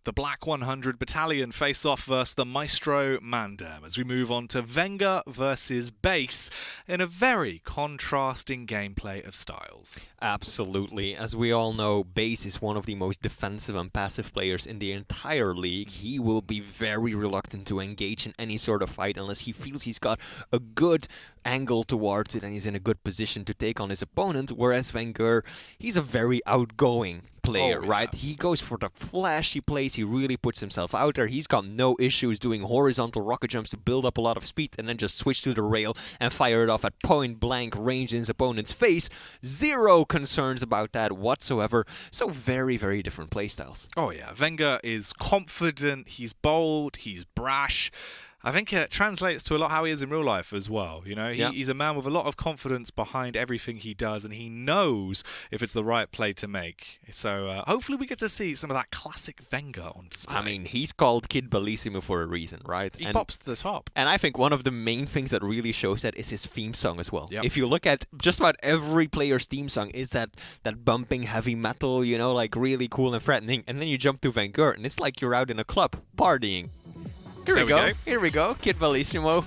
The Black 100 Battalion face off versus the Maestro Mandem as we move on to vengeurr versus Base in a very contrasting gameplay of styles. Absolutely. As we all know, Base is one of the most defensive and passive players in the entire league. He will be very reluctant to engage in any sort of fight unless he feels he's got a good angle towards it and he's in a good position to take on his opponent, whereas vengeurr, he's a very outgoing player, right? He goes for the flashy plays, he really puts himself out there. He's got no issues doing horizontal rocket jumps to build up a lot of speed and then just switch to the rail and fire it off at point blank range in his opponent's face. Zero concerns about that whatsoever. So very, very different playstyles. Oh yeah, vengeurr is confident, he's bold, he's brash. I think it translates to a lot how he is in real life as well. You know, he's a man with a lot of confidence behind everything he does, and he knows if it's the right play to make. So hopefully we get to see some of that classic vengeurr on display. I mean, he's called Kid Bellissimo for a reason, right? He pops to the top. And I think one of the main things that really shows that is his theme song as well. Yep. If you look at just about every player's theme song, is that bumping heavy metal, you know, like really cool and threatening, and then you jump to vengeurr, and it's like you're out in a club partying. Here we go. Kid Bellissimo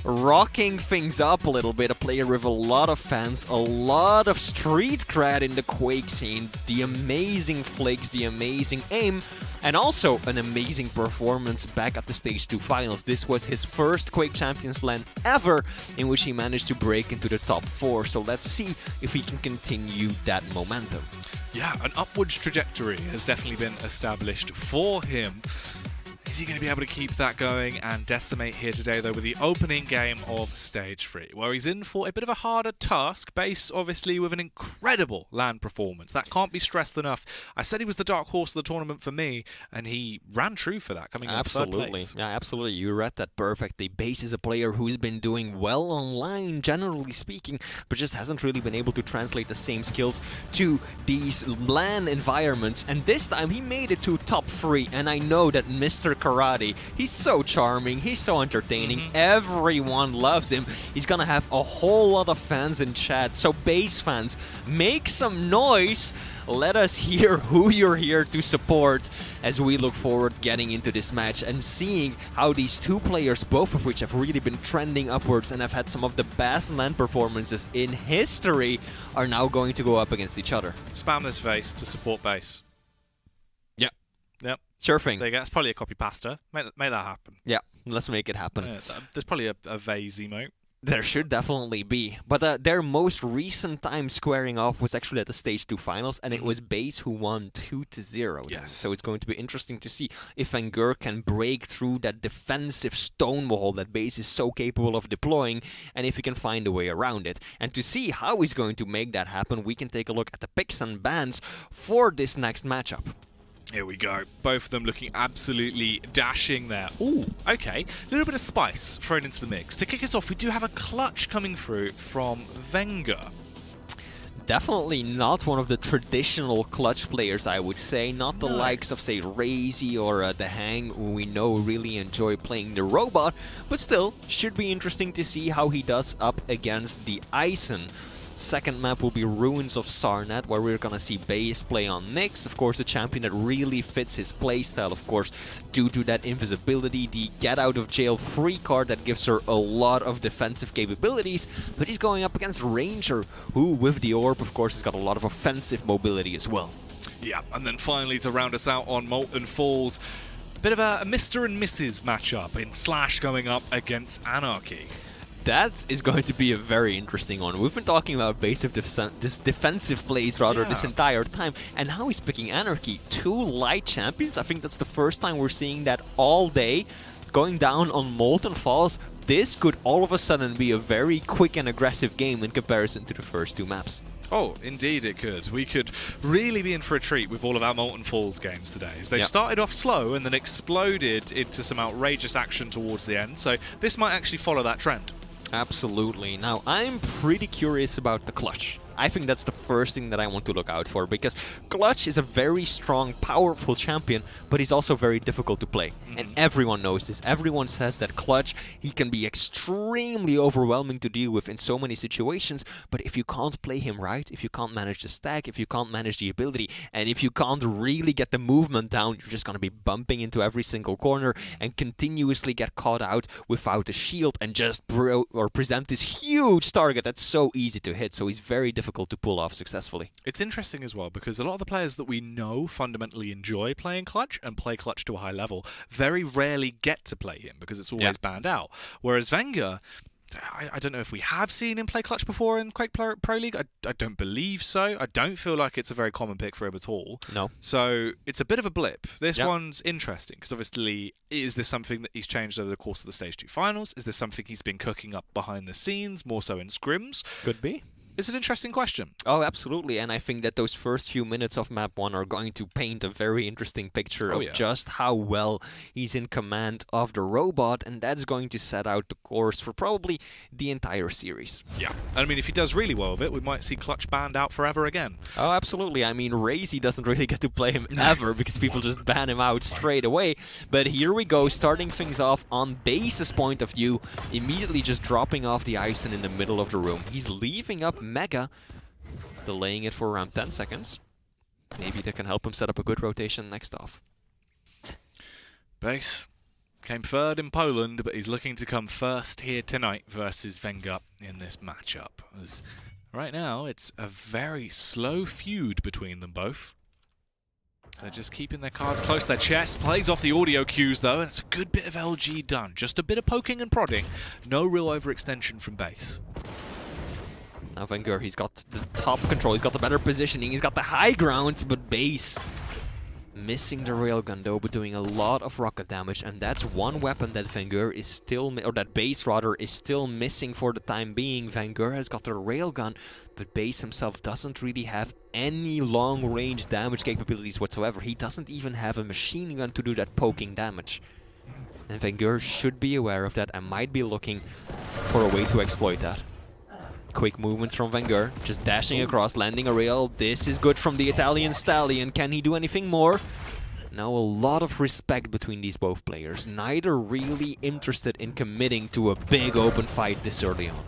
rocking things up a little bit. A player with a lot of fans, a lot of street cred in the Quake scene, the amazing flicks, the amazing aim, and also an amazing performance back at the Stage 2 finals. This was his first Quake Champions LAN ever in which he managed to break into the top 4. So let's see if he can continue that momentum. Yeah, an upwards trajectory has definitely been established for him. Is he going to be able to keep that going and decimate here today, though, with the opening game of Stage 3, where he's in for a bit of a harder task, Base, obviously, with an incredible LAN performance. That can't be stressed enough. I said he was the dark horse of the tournament for me, and he ran true for that, coming in third place. Yeah, absolutely. You read that perfectly. Base is a player who's been doing well online, generally speaking, but just hasn't really been able to translate the same skills to these LAN environments. And this time, he made it to top 3, and I know that Mr. Karate, he's so charming, he's so entertaining, everyone loves him. He's gonna have a whole lot of fans in chat, so Base fans, make some noise. Let us hear who you're here to support as we look forward getting into this match and seeing how these two players, both of which have really been trending upwards and have had some of the best LAN performances in history, are now going to go up against each other. Spam this face to support Base. Yep. Sure thing. There you go. That's probably a copy pasta. Make that happen. Yeah, let's make it happen. Yeah, there's probably a vase emote. There should definitely be. But their most recent time squaring off was actually at the Stage 2 finals, and it was Base who won 2-0. Yes. So it's going to be interesting to see if vengeurr can break through that defensive stone wall that Base is so capable of deploying, and if he can find a way around it. And to see how he's going to make that happen, we can take a look at the picks and bans for this next matchup. Here we go. Both of them looking absolutely dashing there. Ooh, okay. A little bit of spice thrown into the mix. To kick us off, we do have a clutch coming through from vengeurr. Definitely not one of the traditional clutch players, I would say. Not the likes of, say, Razy or the Hang, who we know really enjoy playing the robot. But still, should be interesting to see how he does up against the Eisen. Second map will be Ruins of Sarnet, where we're gonna see Base play on Nyx, of course a champion that really fits his playstyle, of course, due to that invisibility, the get out of jail free card that gives her a lot of defensive capabilities, but he's going up against Ranger, who with the orb, of course, has got a lot of offensive mobility as well. Yeah, and then finally to round us out on Molten Falls, bit of a Mr. and Mrs. matchup in Slash going up against Anarchy. That is going to be a very interesting one. We've been talking about Base of this defensive plays this entire time, and how he's picking Anarchy. 2 light champions. I think that's the first time we're seeing that all day. Going down on Molten Falls, this could all of a sudden be a very quick and aggressive game in comparison to the first 2 maps. Oh, indeed it could. We could really be in for a treat with all of our Molten Falls games today. As they've started off slow and then exploded into some outrageous action towards the end, so this might actually follow that trend. Absolutely. Now, I'm pretty curious about the clutch. I think that's the first thing that I want to look out for, because Clutch is a very strong, powerful champion, but he's also very difficult to play. And everyone knows this. Everyone says that Clutch, he can be extremely overwhelming to deal with in so many situations, but if you can't play him right, if you can't manage the stack, if you can't manage the ability, and if you can't really get the movement down, you're just going to be bumping into every single corner and continuously get caught out without a shield and just present this huge target that's so easy to hit. So he's very difficult to pull off successfully. It's interesting as well, because a lot of the players that we know fundamentally enjoy playing Clutch and play Clutch to a high level very rarely get to play him because it's always banned out. Whereas vengeurr, I don't know if we have seen him play Clutch before in Quake Pro League. I don't believe so. I don't feel like it's a very common pick for him at all. No. So it's a bit of a blip. This one's interesting because obviously, is this something that he's changed over the course of the Stage 2 finals? Is this something he's been cooking up behind the scenes, more so in scrims? Could be. It's an interesting question. Oh, absolutely. And I think that those first few minutes of Map 1 are going to paint a very interesting picture of just how well he's in command of the robot, and that's going to set out the course for probably the entire series. Yeah. I mean, if he does really well with it, we might see Clutch banned out forever again. Oh, absolutely. I mean, Razy doesn't really get to play him ever because people just ban him out straight away. But here we go, starting things off on Base's point of view, immediately just dropping off the Ison in the middle of the room. He's leaving up Mega, delaying it for around 10 seconds. Maybe that can help him set up a good rotation next off. Base came third in Poland, but he's looking to come first here tonight versus vengeurr in this matchup. As right now, it's a very slow feud between them both. So they're just keeping their cards close to their chest. Plays off the audio cues, though, and it's a good bit of LG done. Just a bit of poking and prodding. No real overextension from Base. Now vengeurr, he's got the top control, he's got the better positioning, he's got the high ground, but Base missing the railgun though, but doing a lot of rocket damage, and that's one weapon that vengeurr is still, or that Base rather, is still missing for the time being. vengeurr has got the railgun, but Base himself doesn't really have any long-range damage capabilities whatsoever. He doesn't even have a machine gun to do that poking damage. And vengeurr should be aware of that and might be looking for a way to exploit that. Quick movements from vengeurr, just dashing across, landing a rail. This is good from the Italian Stallion. Can he do anything more? Now a lot of respect between these both players. Neither really interested in committing to a big open fight this early on.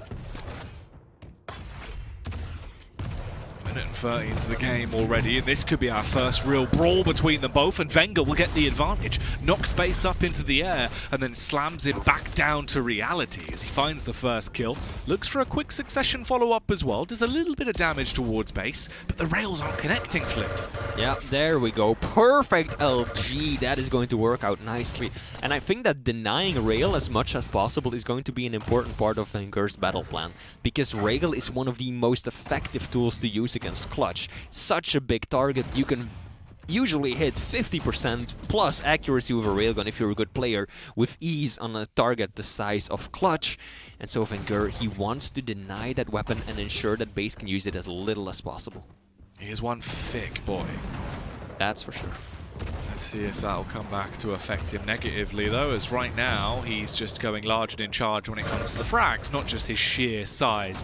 Minute and 30 into the game already, and this could be our first real brawl between them both, and vengeurr will get the advantage. Knocks Base up into the air, and then slams it back down to reality as he finds the first kill. Looks for a quick succession follow-up as well. Does a little bit of damage towards Base, but the rails aren't connecting, Flip. Yeah, there we go. Perfect LG. That is going to work out nicely. And I think that denying rail as much as possible is going to be an important part of vengeurr's battle plan, because rail is one of the most effective tools to use against Clutch. Such a big target, you can usually hit 50% plus accuracy with a railgun if you're a good player with ease on a target the size of Clutch. And so vengeurr, he wants to deny that weapon and ensure that Base can use it as little as possible. He is one thick boy. That's for sure. Let's see if that'll come back to affect him negatively, though, as right now he's just going large and in charge when it comes to the frags, not just his sheer size.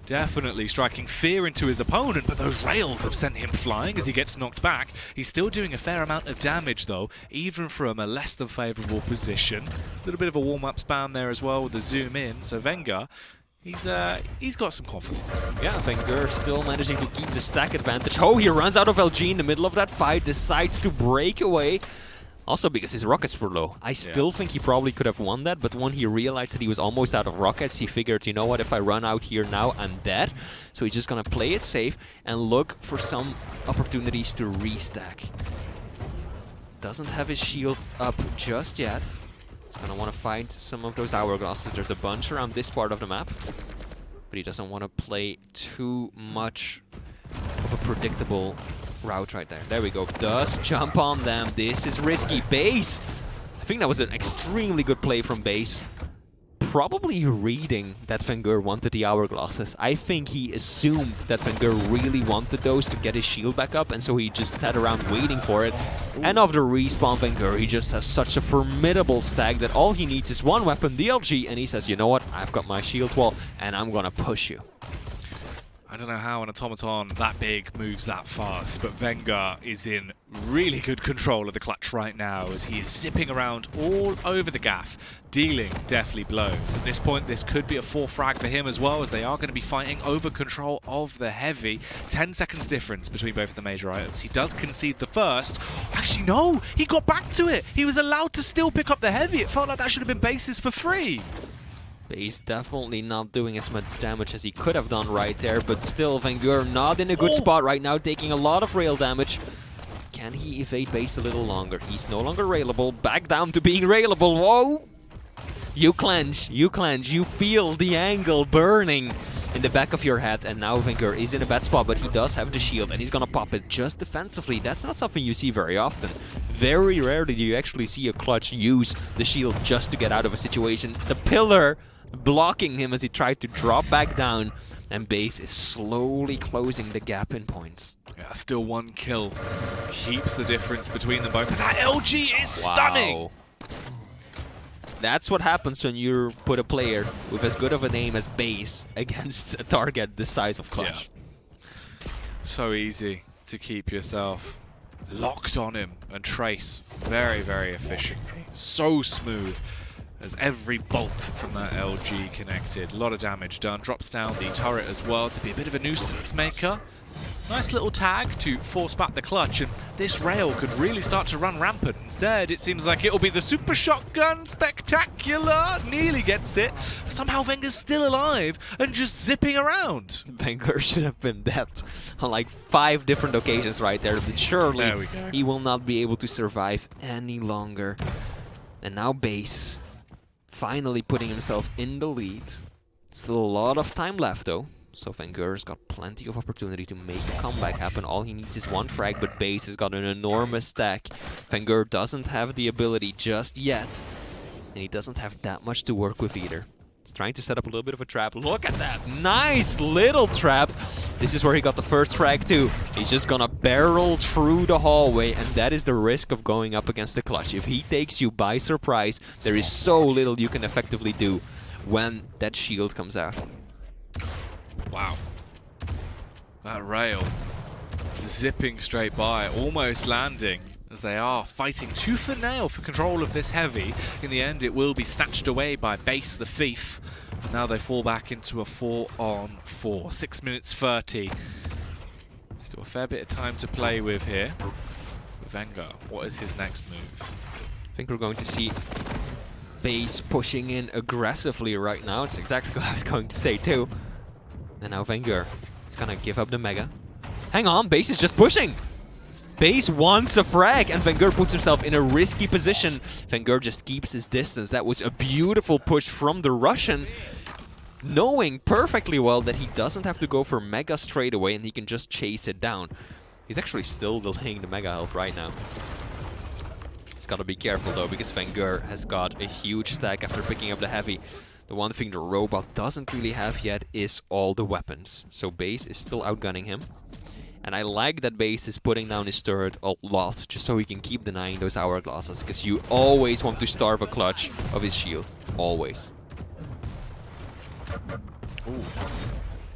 Definitely striking fear into his opponent, but those rails have sent him flying as he gets knocked back. He's still doing a fair amount of damage, though, even from a less than favourable position. A little bit of a warm-up spam there as well with the zoom in, so vengeurr, he's got some confidence. Yeah, vengeurr still managing to keep the stack advantage. Oh, he runs out of LG in the middle of that fight, decides to break away. Also because his rockets were low. I still think he probably could have won that, but when he realized that he was almost out of rockets, he figured, you know what, if I run out here now, I'm dead. So he's just gonna play it safe and look for some opportunities to restack. Doesn't have his shield up just yet. He's gonna want to find some of those hourglasses. There's a bunch around this part of the map, but he doesn't want to play too much of a predictable route right there. There we go. Does jump on them. This is risky. Base. I think that was an extremely good play from Base. Probably reading that vengeurr wanted the hourglasses. I think he assumed that vengeurr really wanted those to get his shield back up, and so he just sat around waiting for it. And of the respawn vengeurr, he just has such a formidable stack that all he needs is one weapon, the LG, and he says, you know what, I've got my shield wall, and I'm gonna push you. I don't know how an automaton that big moves that fast, but vengeurr is in really good control of the clutch right now as he is zipping around all over the gaff, dealing deathly blows. At this point, this could be a 4 frag for him as well, as they are going to be fighting over control of the heavy. 10 seconds difference between both of the major items. He does concede the first. Actually, no! He got back to it! He was allowed to still pick up the heavy. It felt like that should have been bases for free. He's definitely not doing as much damage as he could have done right there, but still vengeurr not in a good spot right now, taking a lot of rail damage. Can he evade base a little longer? He's no longer railable, back down to being railable. Whoa! You clench, you feel the angle burning in the back of your head, and now vengeurr is in a bad spot, but he does have the shield, and he's gonna pop it just defensively. That's not something you see very often. Very rarely do you actually see a clutch use the shield just to get out of a situation. The pillar blocking him as he tried to drop back down, and base is slowly closing the gap in points. Yeah, still 1 kill. Keeps the difference between them both. That LG is stunning! That's what happens when you put a player with as good of a name as base against a target the size of clutch. Yeah. So easy to keep yourself locked on him and trace very, very efficiently. So smooth. As every bolt from that LG connected. A lot of damage done. Drops down the turret as well to be a bit of a nuisance maker. Nice little tag to force back the clutch, and this rail could really start to run rampant. Instead, it seems like it'll be the super shotgun. Spectacular! Nearly gets it. Somehow vengeurr's still alive and just zipping around. vengeurr should have been dead on like 5 different occasions right there, but surely he will not be able to survive any longer. And now base finally putting himself in the lead. Still a lot of time left though, so vengeurr's got plenty of opportunity to make a comeback happen. All he needs is 1 frag, but base has got an enormous stack. vengeurr doesn't have the ability just yet, and he doesn't have that much to work with either. He's trying to set up a little bit of a trap. Look at that! Nice little trap! This is where he got the first frag too. He's just gonna barrel through the hallway, and that is the risk of going up against the clutch. If he takes you by surprise, there is so little you can effectively do when that shield comes out. Wow. That rail zipping straight by, almost landing, as they are fighting tooth and nail for control of this heavy. In the end, it will be snatched away by base the thief. And now they fall back into a 4-on-4. 6 minutes 30. Still a fair bit of time to play with here. vengeurr, what is his next move? I think we're going to see base pushing in aggressively right now. It's exactly what I was going to say too. And now vengeurr is gonna give up the mega. Hang on, base is just pushing! Base wants a frag, and vengeurr puts himself in a risky position. vengeurr just keeps his distance. That was a beautiful push from the Russian, knowing perfectly well that he doesn't have to go for mega straight away and he can just chase it down. He's actually still delaying the mega health right now. He's gotta be careful though, because vengeurr has got a huge stack after picking up the heavy. The one thing the robot doesn't really have yet is all the weapons. So base is still outgunning him. And I like that base is putting down his turret a lot, just so he can keep denying those hourglasses, because you always want to starve a clutch of his shield. Always. Ooh.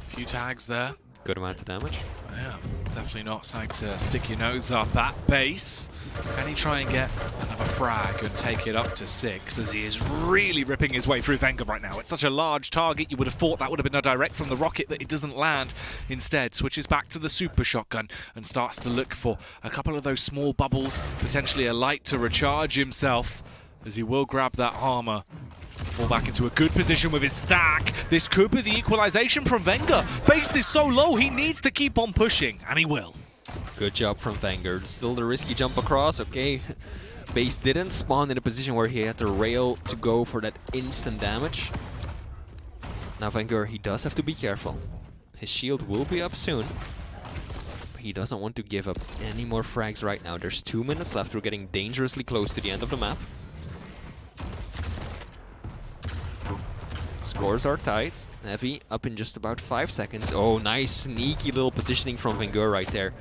Few tags there. Good amount of damage. Yeah, definitely not something to stick your nose up at base. Can he try and get another frag and take it up to 6, as he is really ripping his way through vengeurr right now? It's such a large target, you would have thought that would have been a direct from the rocket, but it doesn't land. Instead, switches back to the super shotgun and starts to look for a couple of those small bubbles, potentially a light to recharge himself, as he will grab that armor. Fall back into a good position with his stack. This could be the equalization from vengeurr. Base is so low, he needs to keep on pushing, and he will. Good job from vengeurr. Still the risky jump across, okay. Base didn't spawn in a position where he had to rail to go for that instant damage. Now vengeurr, he does have to be careful. His shield will be up soon. But he doesn't want to give up any more frags right now. There's 2 minutes left. We're getting dangerously close to the end of the map. Scores are tight. Heavy up in just about 5 seconds. Oh, nice sneaky little positioning from vengeurr right there.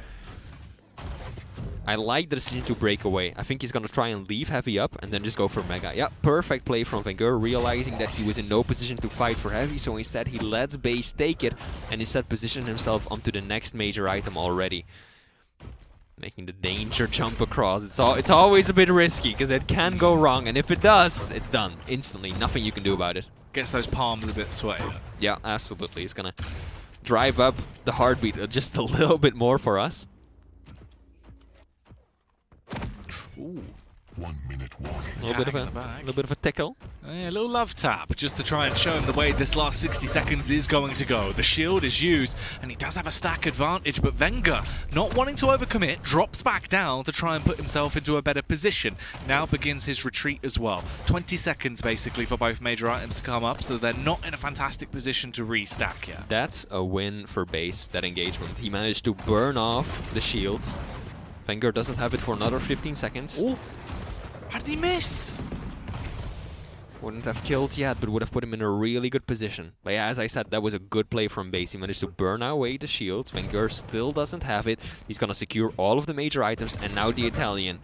I like the decision to break away. I think he's gonna try and leave Heavy up and then just go for Mega. Yeah, perfect play from vengeurr, realizing that he was in no position to fight for Heavy, so instead he lets base take it and instead position himself onto the next major item already. Making the danger jump across. It's always a bit risky because it can go wrong, and if it does, it's done instantly. Nothing you can do about it. Gets those palms a bit sweaty. Yeah, absolutely. It's gonna drive up the heartbeat just a little bit more for us. Ooh. 1 minute warning. A little bit of a tickle. A little love tap, just to try and show him the way this last 60 seconds is going to go. The shield is used, and he does have a stack advantage, but vengeurr, not wanting to overcommit, drops back down to try and put himself into a better position. Now begins his retreat as well. 20 seconds, basically, for both major items to come up, so they're not in a fantastic position to restack yet. That's a win for base, that engagement. He managed to burn off the shields. vengeurr doesn't have it for another 15 seconds. Ooh. How did he miss? Wouldn't have killed yet, but would have put him in a really good position. But yeah, as I said, that was a good play from base. He managed to burn away the shields. vengeurr still doesn't have it. He's gonna secure all of the major items, and now the Italian.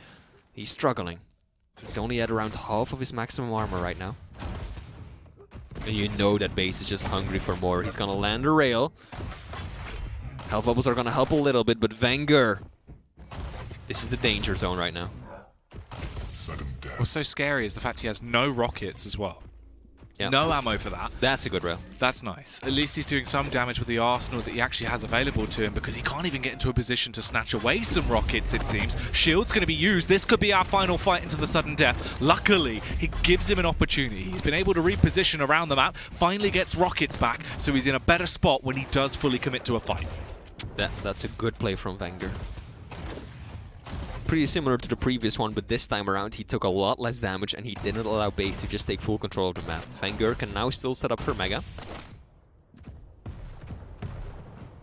He's struggling. He's only at around half of his maximum armor right now. And you know that base is just hungry for more. He's gonna land a rail. Health bubbles are gonna help a little bit, but vengeurr. This is the danger zone right now. What's so scary is the fact he has no rockets as well. Yeah. No ammo for that. That's a good rail. That's nice. At least he's doing some damage with the arsenal that he actually has available to him, because he can't even get into a position to snatch away some rockets, it seems. Shield's going to be used. This could be our final fight into the sudden death. Luckily, he gives him an opportunity. He's been able to reposition around the map, finally gets rockets back, so he's in a better spot when he does fully commit to a fight. That's a good play from vengeurr. Pretty similar to the previous one, but this time around he took a lot less damage and he didn't allow base to just take full control of the map. vengeurr can now still set up for Mega.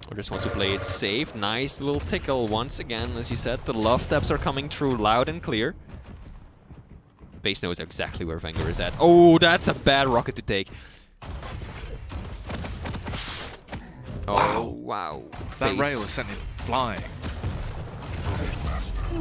Or just wants to play it safe. Nice little tickle once again, as you said. The love taps are coming through loud and clear. Base knows exactly where vengeurr is at. Oh, that's a bad rocket to take. Oh, wow. That rail has sent him flying.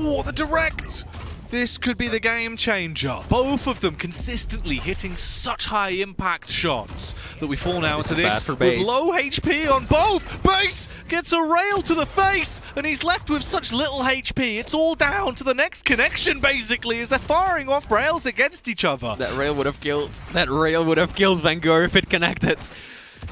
Oh, the direct! This could be the game changer. Both of them consistently hitting such high impact shots that we fall now into this with low HP on both. Base gets a rail to the face, and he's left with such little HP. It's all down to the next connection, basically, as they're firing off rails against each other. That rail would have killed vengeurr if it connected.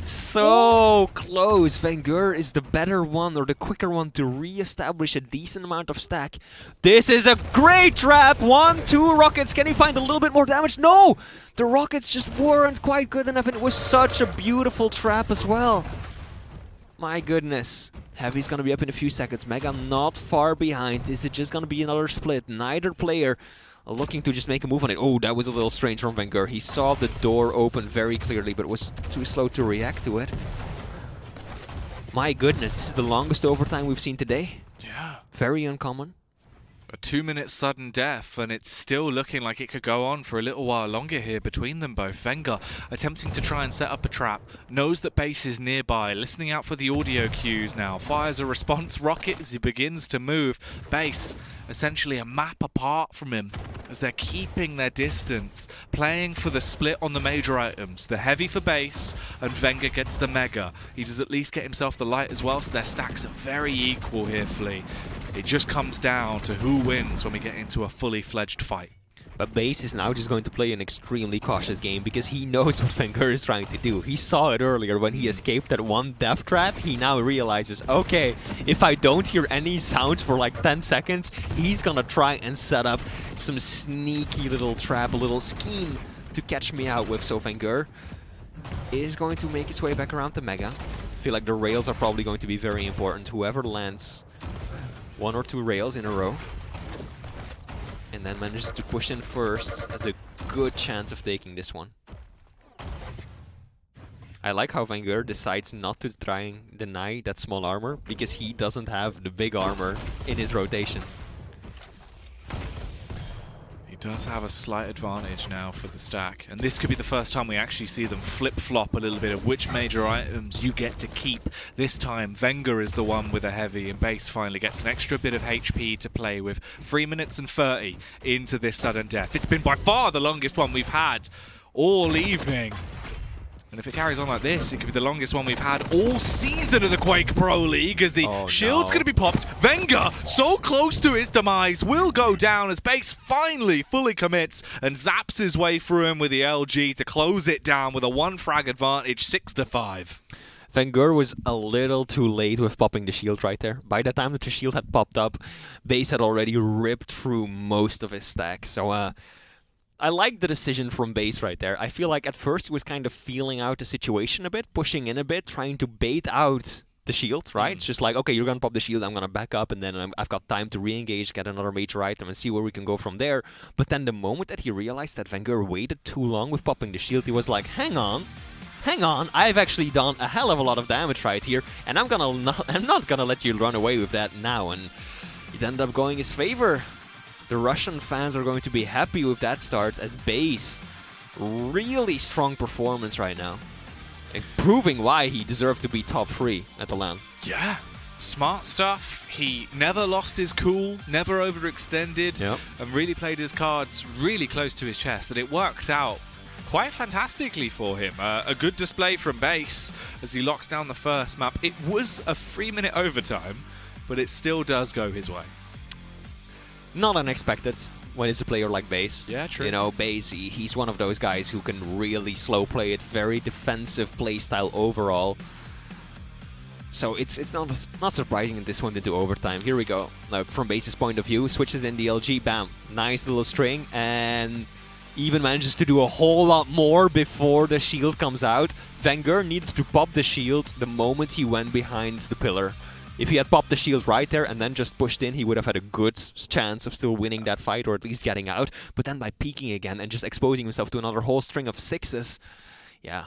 So close. vengeurr is the better one, or the quicker one, to re-establish a decent amount of stack. This is a great trap. 1, 2 rockets. Can he find a little bit more damage? No! The rockets just weren't quite good enough, and it was such a beautiful trap as well. My goodness. Heavy's gonna be up in a few seconds. Mega not far behind. Is it just gonna be another split? Neither player looking to just make a move on it. Oh, that was a little strange from vengeurr. He saw the door open very clearly, but was too slow to react to it. My goodness, this is the longest overtime we've seen today. Yeah. Very uncommon. A 2-minute sudden death, and it's still looking like it could go on for a little while longer here between them both. vengeurr attempting to try and set up a trap, knows that base is nearby, listening out for the audio cues now, fires a response rocket as he begins to move. Base essentially a map apart from him as they're keeping their distance, playing for the split on the major items. The heavy for base, and vengeurr gets the mega. He does at least get himself the light as well, so their stacks are very equal here, Flea. It just comes down to who wins when we get into a fully fledged fight. But base is now just going to play an extremely cautious game because he knows what vengeurr is trying to do. He saw it earlier when he escaped that one death trap. He now realizes, okay, if I don't hear any sounds for like 10 seconds, he's gonna try and set up some sneaky little trap, a little scheme to catch me out with. So vengeurr is going to make his way back around the Mega. I feel like the rails are probably going to be very important. Whoever lands 1 or 2 rails in a row and then manages to push in first has a good chance of taking this one. I like how vengeurr decides not to try and deny that small armor because he doesn't have the big armor in his rotation. He does have a slight advantage now for the stack, and this could be the first time we actually see them flip-flop a little bit of which major items you get to keep. This time vengeurr is the one with a heavy, and base finally gets an extra bit of HP to play with. 3 minutes and 30 into this sudden death. It's been by far the longest one we've had all evening. And if it carries on like this, it could be the longest one we've had all season of the Quake Pro League, as the shield's going to be popped. vengeurr, so close to his demise, will go down as base finally fully commits and zaps his way through him with the LG to close it down with a 1 frag advantage, 6-5. vengeurr was a little too late with popping the shield right there. By the time that the shield had popped up, base had already ripped through most of his stack. So, I like the decision from base right there. I feel like at first he was kind of feeling out the situation a bit, pushing in a bit, trying to bait out the shield, right? It's just like, okay, you're going to pop the shield, I'm going to back up, and then I've got time to re-engage, get another major item, and see where we can go from there. But then the moment that he realized that vengeurr waited too long with popping the shield, he was like, hang on, I've actually done a hell of a lot of damage right here, and I'm not gonna let you run away with that now. And it ended up going his favor. The Russian fans are going to be happy with that start, as base, really strong performance right now. And proving why he deserved to be top 3 at the LAN. Yeah, smart stuff. He never lost his cool, never overextended, and really played his cards really close to his chest. And it worked out quite fantastically for him. A good display from base as he locks down the first map. It was a 3-minute overtime, but it still does go his way. Not unexpected when it's a player like base. Yeah, true. You know, base, he's one of those guys who can really slow play it, very defensive playstyle overall. So it's not surprising that this went into overtime. Here we go. Now, from base's point of view, switches in the LG, bam, nice little string, and even manages to do a whole lot more before the shield comes out. vengeurr needed to pop the shield the moment he went behind the pillar. If he had popped the shield right there and then just pushed in, he would have had a good chance of still winning that fight, or at least getting out. But then by peeking again and just exposing himself to another whole string of 6s, yeah,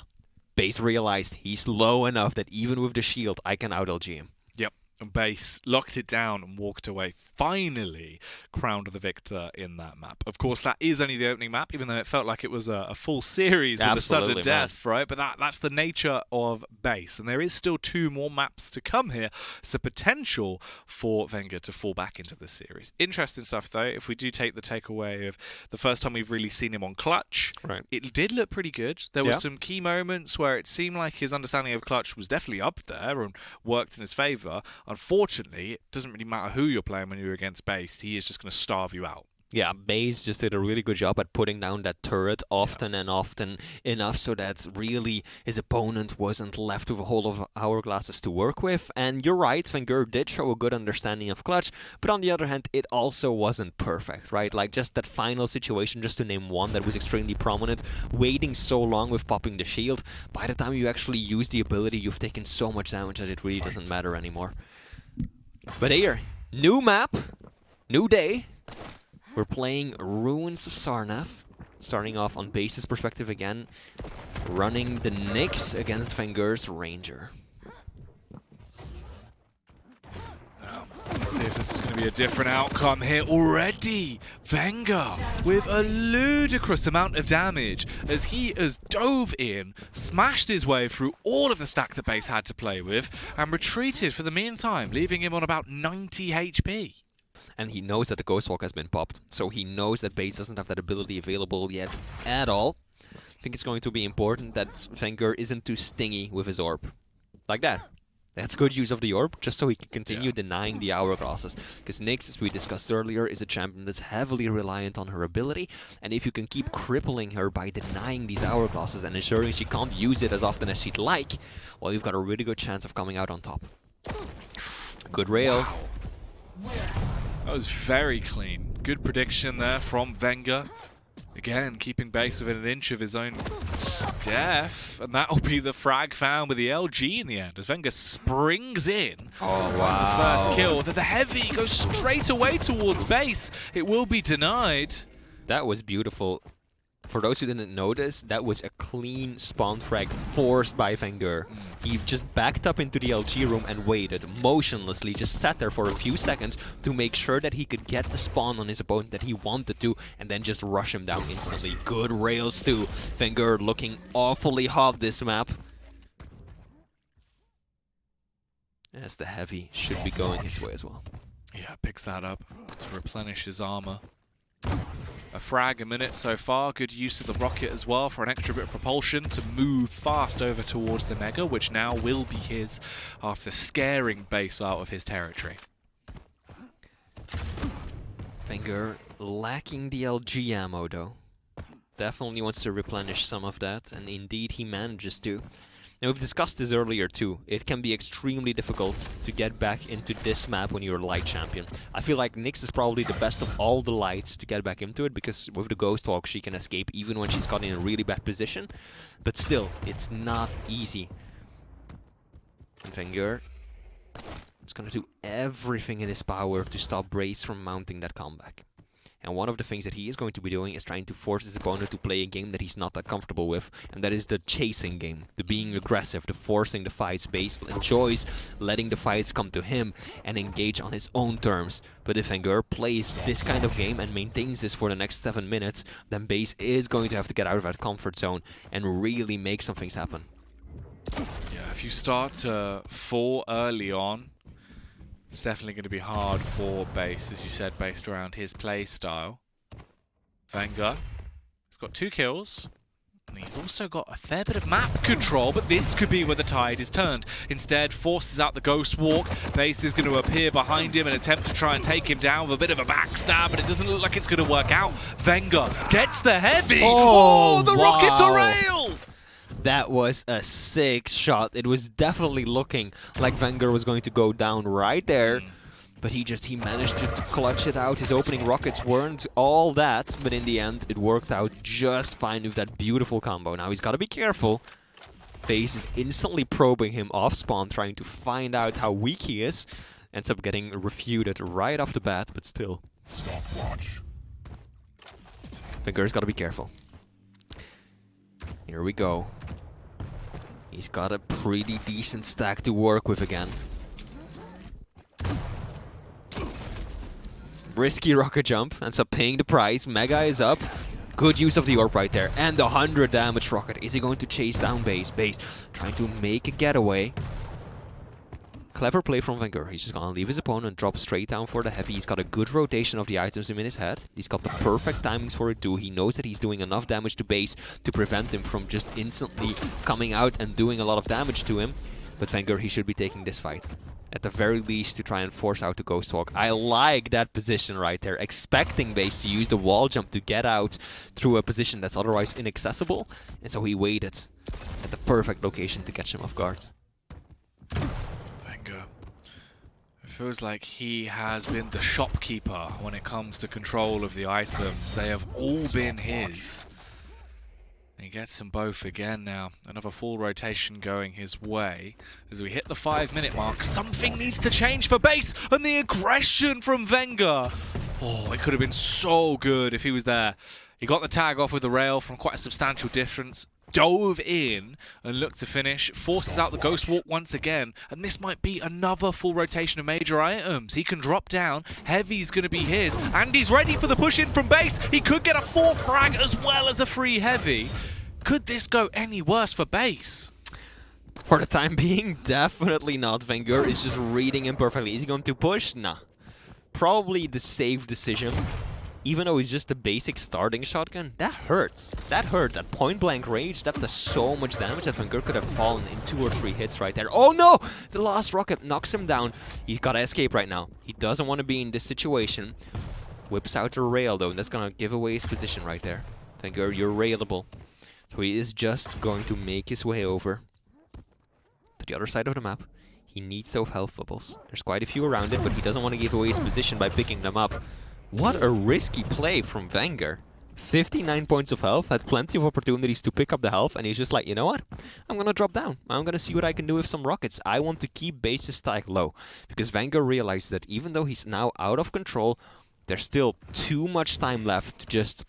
base realized he's low enough that even with the shield, I can out-LG him. Yep, and base locked it down and walked away. Finally crowned the victor in that map. Of course, that is only the opening map, even though it felt like it was a full series with a sudden death, right? But that's the nature of base. And there is still 2 more maps to come here, so potential for vengeurr to fall back into this series. Interesting stuff, though, if we do take the takeaway of the first time we've really seen him on clutch, right, it did look pretty good. There were some key moments where it seemed like his understanding of clutch was definitely up there and worked in his favor. Unfortunately, it doesn't really matter who you're playing when you're against base. He is just going to starve you out. Yeah, base just did a really good job at putting down that turret often and often enough so that really his opponent wasn't left with a whole lot of hourglasses to work with. And you're right, vengeurr did show a good understanding of clutch, but on the other hand, it also wasn't perfect, right? Like just that final situation, just to name one that was extremely prominent, waiting so long with popping the shield. By the time you actually use the ability, you've taken so much damage that it really doesn't matter anymore. But here, new map, new day. We're playing Ruins of Sarnath, starting off on base's perspective again, running the Nyx against vengeurr's Ranger. Let's see if this is going to be a different outcome here already. vengeurr with a ludicrous amount of damage as he has dove in, smashed his way through all of the stack that base had to play with, and retreated for the meantime, leaving him on about 90 HP. And he knows that the Ghostwalk has been popped, so he knows that base doesn't have that ability available yet at all. I think it's going to be important that vengeurr isn't too stingy with his orb. Like that. That's good use of the orb, just so he can continue denying the hourglasses. Because Nyx, as we discussed earlier, is a champion that's heavily reliant on her ability, and if you can keep crippling her by denying these hourglasses and ensuring she can't use it as often as she'd like, well, you've got a really good chance of coming out on top. Good rail. Wow. That was very clean. Good prediction there from vengeurr. Again, keeping base within an inch of his own death. And that'll be the frag found with the LG in the end, as vengeurr springs in. Oh, wow. The first kill. The heavy goes straight away towards base. It will be denied. That was beautiful. For those who didn't notice, that was a clean spawn frag forced by vengeurr. He just backed up into the LG room and waited motionlessly, just sat there for a few seconds to make sure that he could get the spawn on his opponent that he wanted to, and then just rush him down instantly. Good rails too. vengeurr looking awfully hot this map. As the heavy should be going his way as well. Yeah, picks that up to replenish his armor. A frag a minute so far. Good use of the rocket as well for an extra bit of propulsion to move fast over towards the Mega, which now will be his after scaring base out of his territory. vengeurr lacking the LG ammo though. Definitely wants to replenish some of that, and indeed he manages to. Now, we've discussed this earlier too. It can be extremely difficult to get back into this map when you're a light champion. I feel like Nyx is probably the best of all the lights to get back into it, because with the Ghost Walk she can escape even when she's got in a really bad position. But still, it's not easy. And vengeurr is gonna do everything in his power to stop Brace from mounting that comeback. And one of the things that he is going to be doing is trying to force his opponent to play a game that he's not that comfortable with, and that is the chasing game, the being aggressive, the forcing the fights. Base enjoys letting the fights come to him and engage on his own terms. But if vengeurr plays this kind of game and maintains this for the next 7 minutes, then Base is going to have to get out of that comfort zone and really make some things happen. Yeah, if you start to fall early on, it's definitely going to be hard for Base, as you said, based around his play style. vengeurr has got 2 kills, and he's also got a fair bit of map control, but this could be where the tide is turned. Instead, forces out the Ghost Walk. Base is going to appear behind him and attempt to try and take him down with a bit of a backstab, but it doesn't look like it's going to work out. vengeurr gets the heavy! Oh, the wow. rocket derail! That was a sick shot. It was definitely looking like vengeurr was going to go down right there. But he managed to clutch it out. His opening rockets weren't all that, but in the end, it worked out just fine with that beautiful combo. Now he's got to be careful. Base is instantly probing him off spawn, trying to find out how weak he is. Ends up getting refuted right off the bat, but still. vengeurr's got to be careful. Here we go. He's got a pretty decent stack to work with again. Risky rocket jump, ends up paying the price. Mega is up. Good use of the orb right there. And the 100 damage rocket. Is he going to chase down Base? Base trying to make a getaway. Clever play from vengeurr. He's just gonna leave his opponent, drop straight down for the heavy. He's got a good rotation of the items in his head. He's got the perfect timings for it too. He knows that he's doing enough damage to Base to prevent him from just instantly coming out and doing a lot of damage to him. But vengeurr, he should be taking this fight. At the very least, to try and force out the Ghost Walk. I like that position right there. Expecting Base to use the wall jump to get out through a position that's otherwise inaccessible. And so he waited at the perfect location to catch him off guard. It feels like he has been the shopkeeper when it comes to control of the items. They have all been his. He gets them both again now. Another full rotation going his way. As we hit the 5-minute mark, something needs to change for Base, and the aggression from vengeurr. Oh, it could have been so good if he was there. He got the tag off with the rail from quite a substantial distance. Dove in and looked to finish, forces out the Ghost Walk once again, and this might be another full rotation of major items. He can drop down, heavy's going to be his, and he's ready for the push in from Base. He could get a 4th frag as well as a free heavy. Could this go any worse for Base? For the time being, definitely not. vengeurr is just reading him perfectly. Is he going to push? Nah. Probably the safe decision. Even though it's just a basic starting shotgun, that hurts. That hurts. At point-blank range, that does so much damage that vengeurr could have fallen in 2 or 3 hits right there. Oh no! The last rocket knocks him down. He's got to escape right now. He doesn't want to be in this situation. Whips out a rail though, and that's going to give away his position right there. vengeurr, you're railable. So he is just going to make his way over to the other side of the map. He needs those health bubbles. There's quite a few around it, but he doesn't want to give away his position by picking them up. What a risky play from vengeurr. 59 points of health, had plenty of opportunities to pick up the health, and he's just like, you know what? I'm gonna drop down. I'm gonna see what I can do with some rockets. I want to keep Base's stack low, because vengeurr realizes that even though he's now out of control, there's still too much time left to just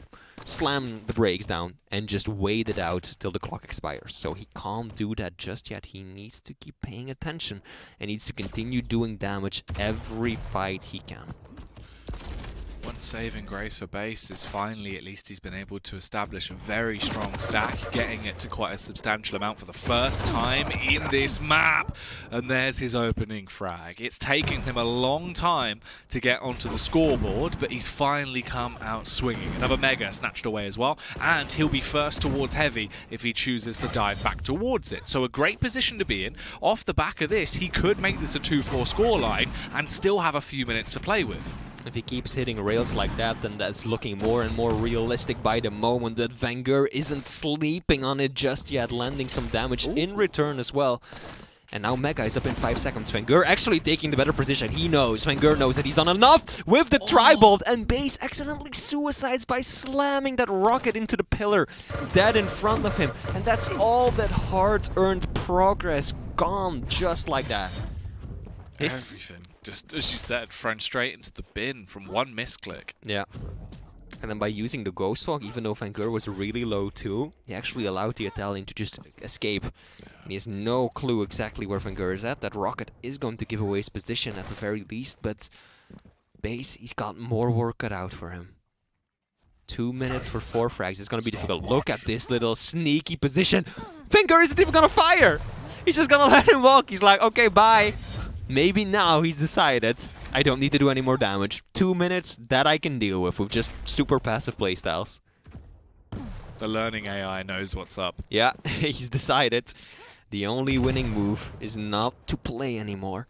slam the brakes down and just wait it out till the clock expires. So he can't do that just yet. He needs to keep paying attention and needs to continue doing damage every fight he can. One saving grace for Base is finally, at least he's been able to establish a very strong stack, getting it to quite a substantial amount for the first time in this map. And there's his opening frag. It's taken him a long time to get onto the scoreboard, but he's finally come out swinging. Another Mega snatched away as well, and he'll be first towards Heavy if he chooses to dive back towards it. So a great position to be in. Off the back of this, he could make this a 2-4 scoreline and still have a few minutes to play with. If he keeps hitting rails like that, then that's looking more and more realistic by the moment that vengeurr isn't sleeping on it just yet, landing some damage in return as well. And now Mega is up in 5 seconds. vengeurr actually taking the better position. He knows, vengeurr knows that he's done enough with the Tribolt, and Base accidentally suicides by slamming that rocket into the pillar dead in front of him. And that's all that hard-earned progress gone just like that. Everything. Just as you said, thrown straight into the bin from one misclick. Yeah. And then by using the Ghost Fog, even though vengeurr was really low too, he actually allowed the Italian to just escape. And he has no clue exactly where vengeurr is at. That rocket is going to give away his position at the very least, but Base, he's got more work cut out for him. 2 minutes for 4 frags. It's going to be difficult. Look at this little sneaky position. vengeurr isn't even going to fire! He's just going to let him walk. He's like, okay, bye. Maybe now he's decided, I don't need to do any more damage. 2 minutes, that I can deal with just super passive playstyles. The learning AI knows what's up. Yeah, he's decided the only winning move is not to play anymore.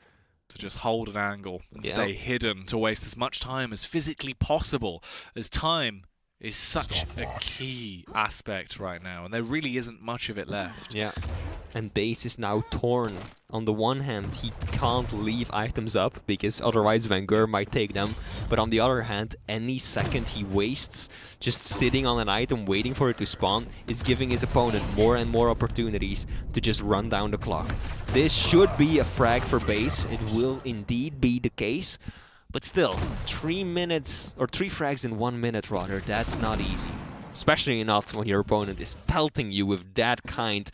To just hold an angle and stay hidden, to waste as much time as physically possible, as time is such a key aspect right now, and there really isn't much of it left. Yeah, and Base is now torn. On the one hand, he can't leave items up, because otherwise vengeurr might take them. But on the other hand, any second he wastes just sitting on an item waiting for it to spawn is giving his opponent more and more opportunities to just run down the clock. This should be a frag for Base. It will indeed be the case. But still, 3 minutes, or 3 frags in 1 minute rather, that's not easy. Especially not when your opponent is pelting you with that kind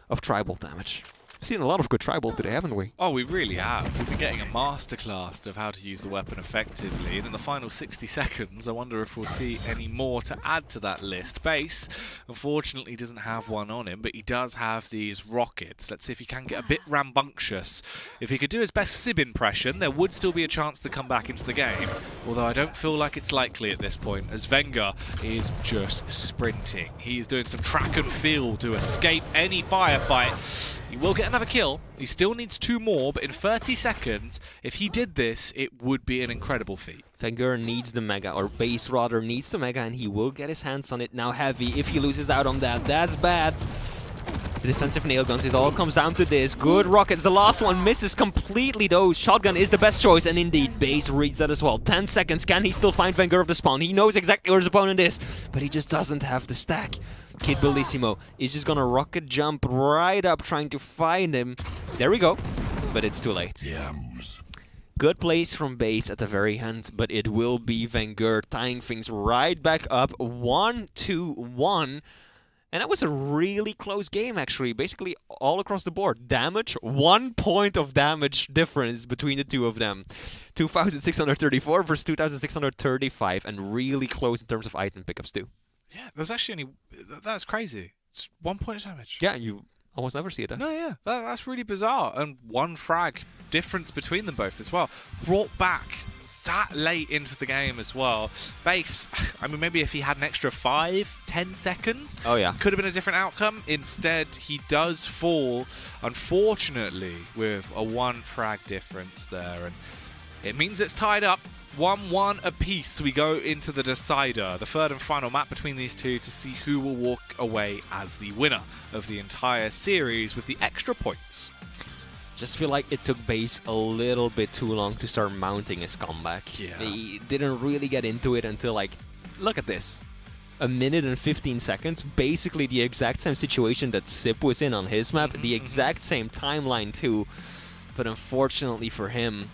of Tribolt damage. We've seen a lot of good Tribolt today, haven't we? Oh, we really have. We've been getting a masterclass of how to use the weapon effectively, and in the final 60 seconds, I wonder if we'll see any more to add to that list. Base, unfortunately, doesn't have one on him, but he does have these rockets. Let's see if he can get a bit rambunctious. If he could do his best Sib impression, there would still be a chance to come back into the game, although I don't feel like it's likely at this point, as vengeurr is just sprinting. He is doing some track and field to escape any firefight. He will get another kill. He still needs 2 more, but in 30 seconds, if he did this, it would be an incredible feat. vengeurr needs the Mega, or Base rather needs the Mega, and he will get his hands on it. Now Heavy, if he loses out on that, that's bad. The defensive nail guns, it all comes down to this. Good rockets, the last one misses completely though. Shotgun is the best choice, and indeed, Base reads that as well. 10 seconds, can he still find vengeurr of the spawn? He knows exactly where his opponent is, but he just doesn't have the stack. Kid Bellissimo is just gonna rocket jump right up trying to find him. There we go, but it's too late. Yeah. Good plays from Base at the very end, but it will be vengeurr tying things right back up. 1-1. And that was a really close game, actually. Basically, all across the board. Damage, 1 point of damage difference between the two of them. 2,634 versus 2,635, and really close in terms of item pickups, too. Yeah, there's actually only... That's crazy. It's 1 point of damage. Yeah, you almost never see it. No, yeah. That's really bizarre. And 1 frag difference between them both as well. Brought back that late into the game as well. Base, I mean, maybe if he had an extra 5-10 seconds, oh yeah, could have been a different outcome. Instead, he does fall, unfortunately, with a 1 frag difference there, and it means it's tied up 1-1 apiece. We go into the decider, the third and final map between these two, to see who will walk away as the winner of the entire series with the extra points. Just feel like it took Base a little bit too long to start mounting his comeback. Yeah. He didn't really get into it until, like, look at this. 1 minute and 15 seconds, basically the exact same situation that Sip was in on his map, the exact same timeline too. But unfortunately for him,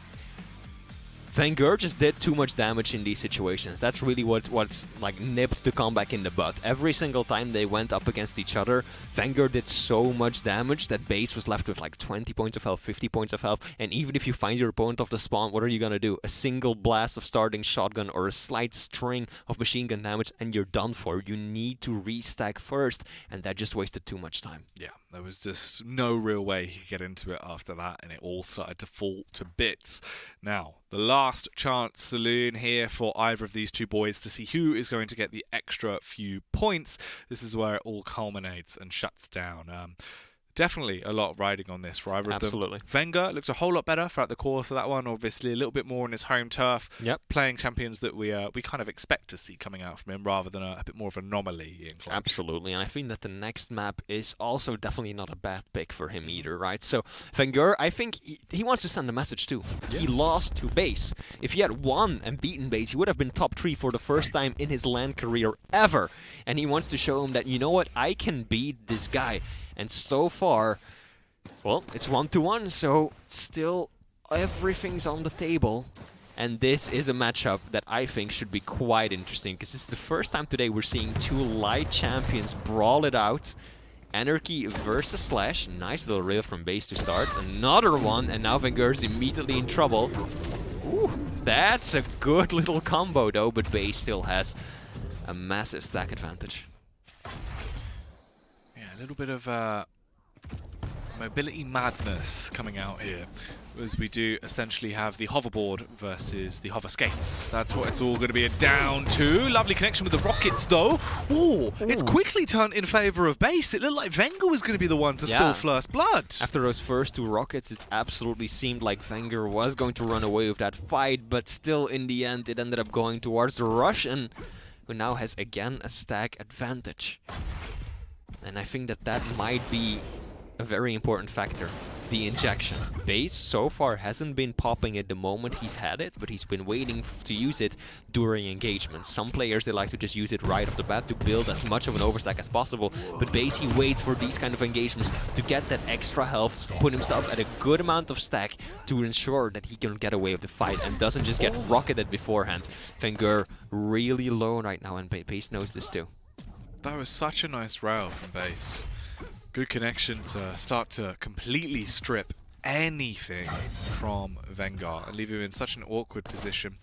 vengeurr just did too much damage in these situations. That's really what's like nipped the comeback in the butt. Every single time they went up against each other, vengeurr did so much damage that base was left with like 20 points of health, 50 points of health, and even if you find your opponent off the spawn, what are you gonna do? A single blast of starting shotgun or a slight string of machine gun damage and you're done for. You need to restack first, and that just wasted too much time. Yeah, there was just no real way he could get into it after that, and it all started to fall to bits. Now, the last chance saloon here for either of these two boys to see who is going to get the extra few points. This is where it all culminates and shuts down. Definitely a lot riding on this for either of them. Absolutely. vengeurr looks a whole lot better throughout the course of that one. Obviously, a little bit more on his home turf. Yep. Playing champions that we kind of expect to see coming out from him rather than a bit more of an anomaly in clutch. Absolutely, and I think that the next map is also definitely not a bad pick for him either, right? So vengeurr, I think he wants to send a message too. Yeah. He lost to base. If he had won and beaten base, he would have been top 3 for the first time in his LAN career ever. And he wants to show him that, you know what, I can beat this guy. And so far, well, it's 1-1, so still everything's on the table. And this is a matchup that I think should be quite interesting, because this is the first time today we're seeing two light champions brawl it out. Anarchy versus Slash. Nice little rail from base to start. Another one, and now vengeurr's immediately in trouble. Ooh, that's a good little combo though, but base still has a massive stack advantage. A little bit of mobility madness coming out here, as we do essentially have the hoverboard versus the hover skates. That's what it's all going to be down to. Lovely connection with the rockets, though. Ooh, it's quickly turned in favor of base. It looked like vengeurr was going to be the one to spill first blood. After those first 2 rockets, it absolutely seemed like vengeurr was going to run away with that fight, but still, in the end, it ended up going towards the Russian, who now has, again, a stack advantage. And I think that that might be a very important factor, the injection. Base so far hasn't been popping it the moment he's had it, but he's been waiting to use it during engagement. Some players, they like to just use it right off the bat to build as much of an overstack as possible, but base, he waits for these kind of engagements to get that extra health, put himself at a good amount of stack to ensure that he can get away with the fight and doesn't just get rocketed beforehand. vengeurr really low right now, and base knows this too. That was such a nice rail from base. Good connection to start to completely strip anything from vengeurr and leave him in such an awkward position.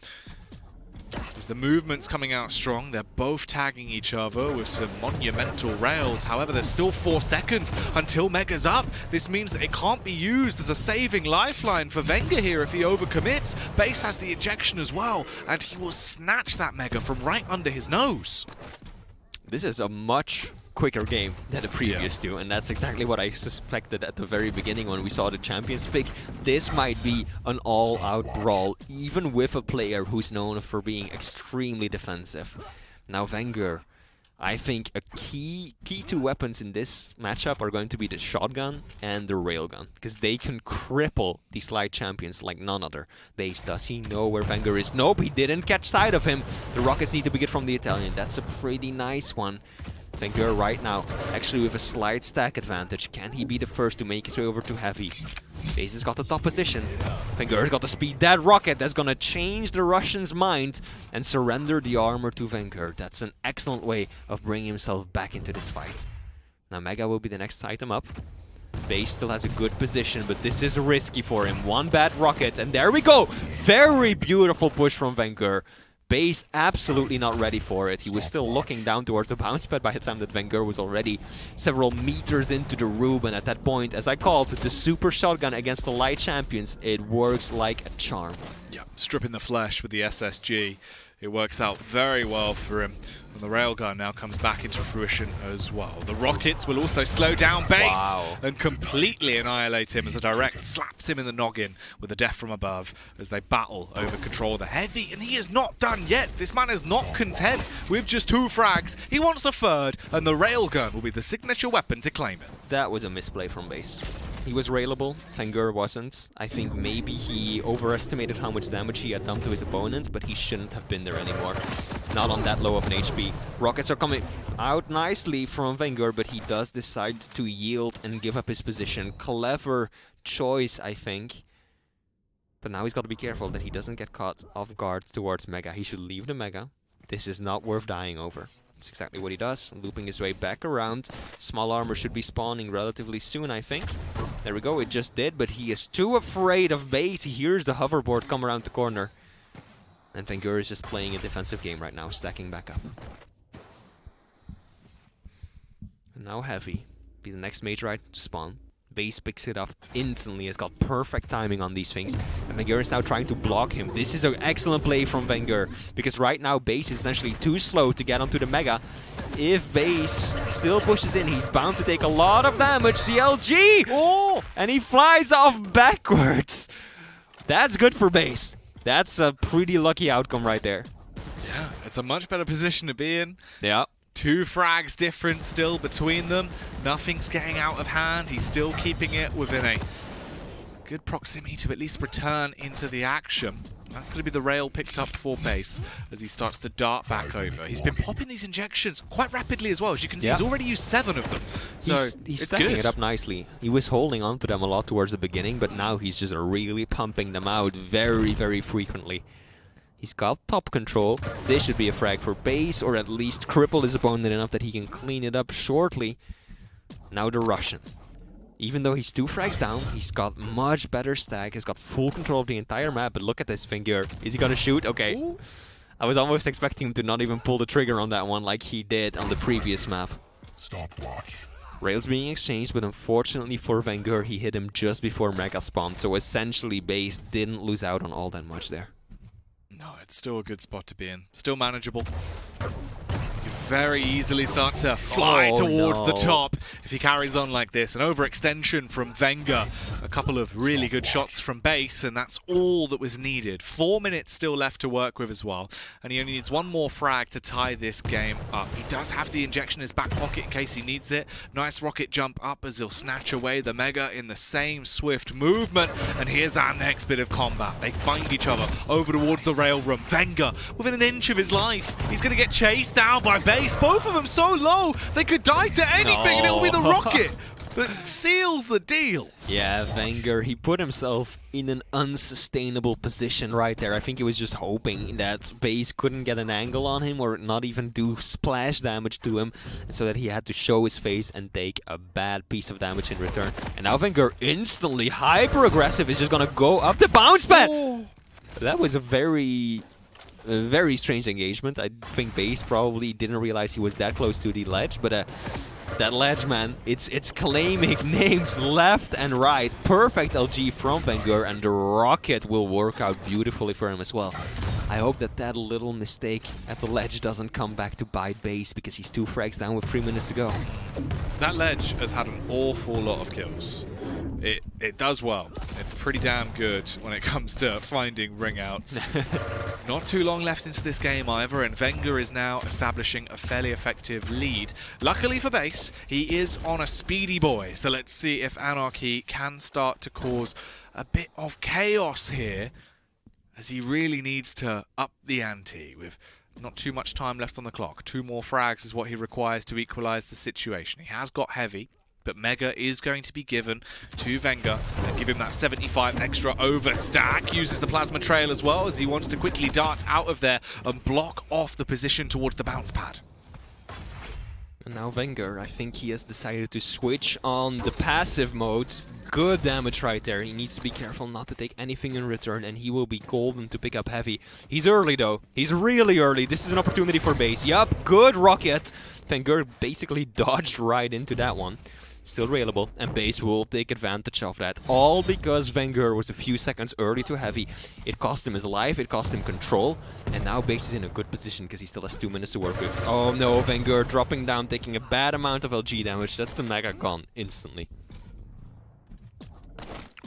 As the movement's coming out strong, they're both tagging each other with some monumental rails. However, there's still 4 seconds until Mega's up. This means that it can't be used as a saving lifeline for vengeurr here if he overcommits. Base has the ejection as well, and he will snatch that Mega from right under his nose. This is a much quicker game than the previous two, and that's exactly what I suspected at the very beginning when we saw the champions pick. This might be an all-out brawl, even with a player who's known for being extremely defensive. Now vengeurr, I think a key 2 weapons in this matchup are going to be the shotgun and the railgun, because they can cripple these light champions like none other. Base, does he know where vengeurr is? Nope, he didn't catch sight of him. The rockets need to be good from the Italian. That's a pretty nice one. vengeurr right now, actually with a slight stack advantage. Can he be the first to make his way over to heavy? Base has got the top position. vengeurr's got the speed. That rocket that's gonna change the Russian's mind and surrender the armor to vengeurr. That's an excellent way of bringing himself back into this fight. Now Mega will be the next item up. Base still has a good position, but this is risky for him. One bad rocket, and there we go! Very beautiful push from vengeurr. Base absolutely not ready for it. He was still looking down towards the bounce pad by the time that vengeurr was already several meters into the room, and at that point, as I called, the super shotgun against the light champions, it works like a charm. Yeah, stripping the flesh with the SSG. It works out very well for him. And the railgun now comes back into fruition as well. The rockets will also slow down base and completely annihilate him as a direct slaps him in the noggin with a death from above as they battle over control of the heavy. And he is not done yet. This man is not content with just 2 frags. He wants a 3rd, and the railgun will be the signature weapon to claim it. That was a misplay from base. He was railable, vengeurr wasn't. I think maybe he overestimated how much damage he had done to his opponents, but he shouldn't have been there anymore. Not on that low of an HP. Rockets are coming out nicely from vengeurr, but he does decide to yield and give up his position. Clever choice, I think. But now he's got to be careful that he doesn't get caught off guard towards Mega. He should leave the Mega. This is not worth dying over. That's exactly what he does, looping his way back around. Small armor should be spawning relatively soon, I think. There we go, it just did, but he is too afraid of base. He hears the hoverboard come around the corner. And vengeurr is just playing a defensive game right now, stacking back up. And now Heavy, be the next Mage Ride to spawn. Base picks it up instantly, has got perfect timing on these things. And vengeurr is now trying to block him. This is an excellent play from vengeurr, because right now Base is essentially too slow to get onto the Mega. If Base still pushes in, he's bound to take a lot of damage. The LG! Oh! And he flies off backwards. That's good for Base. That's a pretty lucky outcome right there. Yeah, it's a much better position to be in. Yeah. 2 frags difference still between them. Nothing's getting out of hand. He's still keeping it within a good proximity to at least return into the action. That's going to be the rail picked up for Base as he starts to dart back over. He's been popping these injections quite rapidly as well. As you can see, he's already used 7 of them. So he's stacking it up nicely. He was holding on to them a lot towards the beginning, but now he's just really pumping them out very, very frequently. He's got top control. This should be a frag for Base, or at least cripple his opponent enough that he can clean it up shortly. Now the Russian. Even though he's 2 frags down, he's got much better stack. He's got full control of the entire map, but look at this vengeurr. Is he gonna shoot? Okay. Ooh. I was almost expecting him to not even pull the trigger on that one like he did on the previous map. Stopwatch. Rails being exchanged, but unfortunately for vengeurr, he hit him just before Mega spawned. So essentially, Base didn't lose out on all that much there. No, it's still a good spot to be in. Still manageable. You very easily start to fly towards the top if he carries on like this. An overextension from vengeurr. A couple of really good shots from Base, and that's all that was needed. 4 minutes still left to work with as well. And he only needs 1 more frag to tie this game up. He does have the injection in his back pocket in case he needs it. Nice rocket jump up as he'll snatch away the Mega in the same swift movement. And here's our next bit of combat. They find each other over towards the rail room. vengeurr within an inch of his life. He's going to get chased down by Base. Both of them so low, they could die to anything and it'll be the rocket that seals the deal. Yeah, vengeurr, he put himself in an unsustainable position right there. I think he was just hoping that Base couldn't get an angle on him or not even do splash damage to him, so that he had to show his face and take a bad piece of damage in return. And now vengeurr, instantly hyper-aggressive, is just gonna go up the bounce pad! Oh. That was a very strange engagement. I think Base probably didn't realize he was that close to the ledge, but that ledge, man, it's claiming names left and right. Perfect LG from vengeurr, and the rocket will work out beautifully for him as well. I hope that that little mistake at the ledge doesn't come back to bite Base, because he's 2 frags down with 3 minutes to go. That ledge has had an awful lot of kills. It does well. It's pretty damn good when it comes to finding ring outs. Not too long left into this game either, and vengeurr is now establishing a fairly effective lead. Luckily for Base, he is on a speedy boy, so let's see if Anarchy can start to cause a bit of chaos here, as he really needs to up the ante with not too much time left on the clock. 2 more frags is what he requires to equalize the situation. He has got heavy, but Mega is going to be given to vengeurr and give him that 75 extra overstack. Uses the plasma trail as well, as he wants to quickly dart out of there and block off the position towards the bounce pad. And now vengeurr, I think he has decided to switch on the passive mode. Good damage right there. He needs to be careful not to take anything in return, and he will be golden to pick up heavy. He's early though. He's really early. This is an opportunity for Base. Yup, good rocket. vengeurr basically dodged right into that one. Still railable, and Base will take advantage of that. All because vengeurr was a few seconds early to heavy. It cost him his life, it cost him control, and now Base is in a good position because he still has 2 minutes to work with. Oh no, vengeurr dropping down, taking a bad amount of LG damage. That's the Mega gone instantly.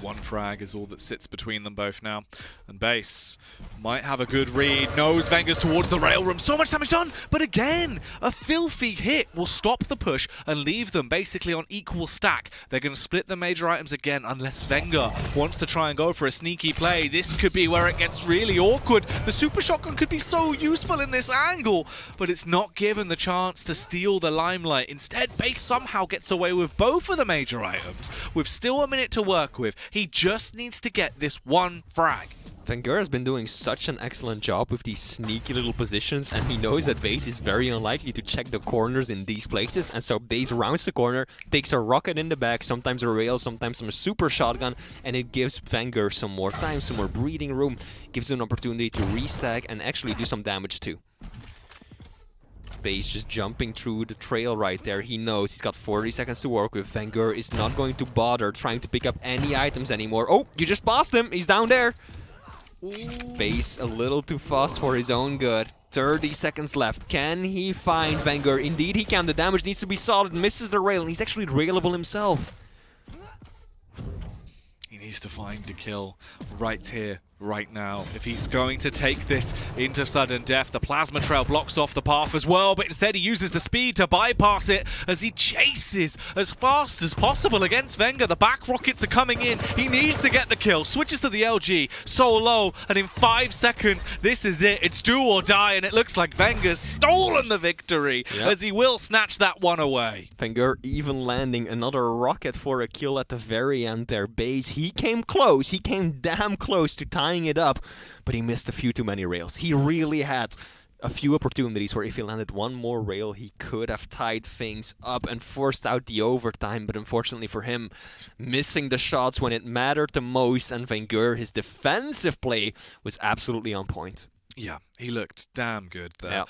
1 frag is all that sits between them both now. And Base might have a good read. Knows vengeurr's towards the rail room. So much damage done! But again, a filthy hit will stop the push and leave them basically on equal stack. They're going to split the major items again unless vengeurr wants to try and go for a sneaky play. This could be where it gets really awkward. The super shotgun could be so useful in this angle, but it's not given the chance to steal the limelight. Instead, Base somehow gets away with both of the major items with still a minute to work with. He just needs to get this one frag. vengeurr has been doing such an excellent job with these sneaky little positions, and he knows that Base is very unlikely to check the corners in these places, and so Base rounds the corner, takes a rocket in the back, sometimes a rail, sometimes some super shotgun, and it gives vengeurr some more time, some more breathing room, gives him an opportunity to restack and actually do some damage too. Base just jumping through the trail right there. He knows he's got 40 seconds to work with. vengeurr is not going to bother trying to pick up any items anymore. Oh, you just passed him. He's down there. Base a little too fast for his own good. 30 seconds left. Can he find vengeurr? Indeed he can. The damage needs to be solid. Misses the rail, and he's actually railable himself. He needs to find the kill right here, right now. If he's going to take this into sudden death, the plasma trail blocks off the path as well, but instead he uses the speed to bypass it as he chases as fast as possible against vengeurr. The back rockets are coming in. He needs to get the kill. Switches to the LG so low, and in 5 seconds, this is it. It's do or die, and it looks like vengeurr's stolen the victory as he will snatch that one away. vengeurr even landing another rocket for a kill at the very end there. Base, he came close. He came damn close to tying it up, but he missed a few too many rails. He really had a few opportunities where if he landed one more rail, he could have tied things up and forced out the overtime, but unfortunately for him, missing the shots when it mattered the most, and vengeurr, his defensive play was absolutely on point. Yeah, he looked damn good there. Yeah.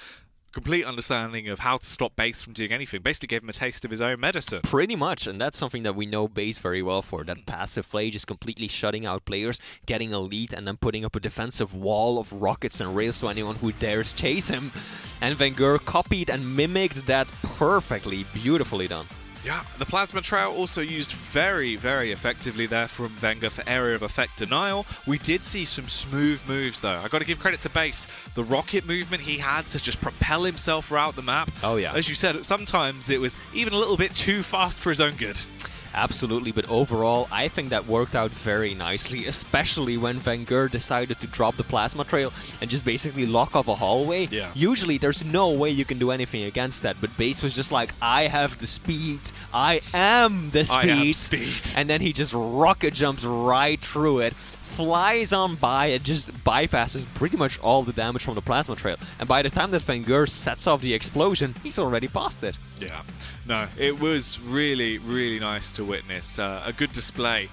Complete understanding of how to stop Base from doing anything. Basically gave him a taste of his own medicine. Pretty much, and that's something that we know Base very well for. That passive play, just completely shutting out players, getting a lead, and then putting up a defensive wall of rockets and rails to anyone who dares chase him. And vengeurr copied and mimicked that perfectly. Beautifully done. Yeah, the plasma trail also used very, very effectively there from vengeurr for area of effect denial. We did see some smooth moves though. I got to give credit to Base. The rocket movement he had to just propel himself throughout the map. Oh yeah. As you said, sometimes it was even a little bit too fast for his own good. Absolutely, but overall, I think that worked out very nicely, especially when vengeurr decided to drop the plasma trail and just basically lock off a hallway. Yeah. Usually, there's no way you can do anything against that, but Base was just like, I have the speed, I am the speed. I am speed. And then he just rocket jumps right through it, flies on by, and just bypasses pretty much all the damage from the plasma trail. And by the time that vengeurr sets off the explosion, he's already past it. Yeah, no, it was really, really nice to witness. A good display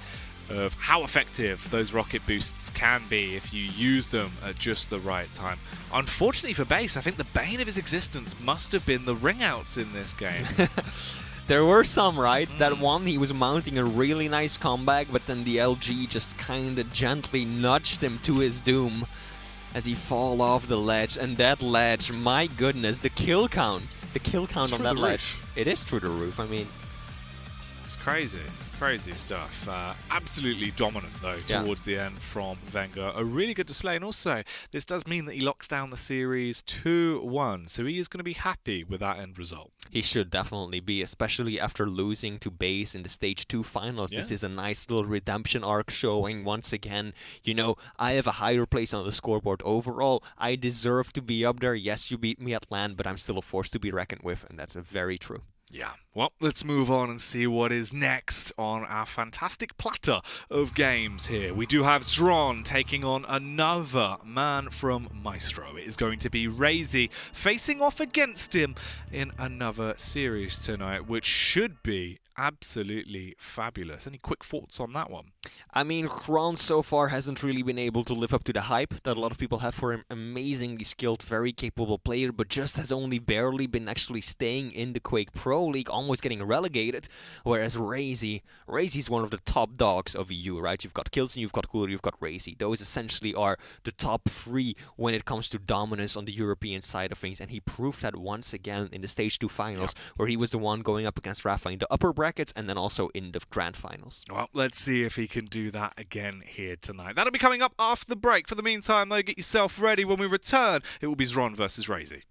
of how effective those rocket boosts can be if you use them at just the right time. Unfortunately for Base, I think the bane of his existence must have been the ring-outs in this game. There were some, right? That one, he was mounting a really nice comeback, but then the LG just kind of gently nudged him to his doom as he fall off the ledge. And that ledge, my goodness, the kill count. The kill count on that ledge. It is through the roof, I mean. It's crazy. Crazy stuff. Absolutely dominant, though, towards the end from vengeurr. A really good display, and also, this does mean that he locks down the series 2-1, so he is going to be happy with that end result. He should definitely be, especially after losing to Base in the Stage 2 finals. This is a nice little redemption arc showing once again, you know, I have a higher place on the scoreboard overall. I deserve to be up there. Yes, you beat me at LAN, but I'm still a force to be reckoned with, and that's very true. Yeah, well, let's move on and see what is next on our fantastic platter of games here. We do have Zron taking on another man from Maestro. It is going to be razyyy facing off against him in another series tonight, which should be absolutely fabulous. Any quick thoughts on that one? I mean, Kron so far hasn't really been able to live up to the hype that a lot of people have for him. Amazingly skilled, very capable player, but just has only barely been actually staying in the Quake Pro League, almost getting relegated. Whereas razyy's one of the top dogs of EU, right? You've got Kilson, you've got Cooler, you've got razyyy. Those essentially are the top 3 when it comes to dominance on the European side of things, and he proved that once again in the Stage 2 finals, where he was the one going up against Rafa in the upper brackets and then also in the grand finals. Well, let's see if he can do that again here tonight. That'll be coming up after the break. For the meantime, though, get yourself ready. When we return, it will be Zron versus razyyy.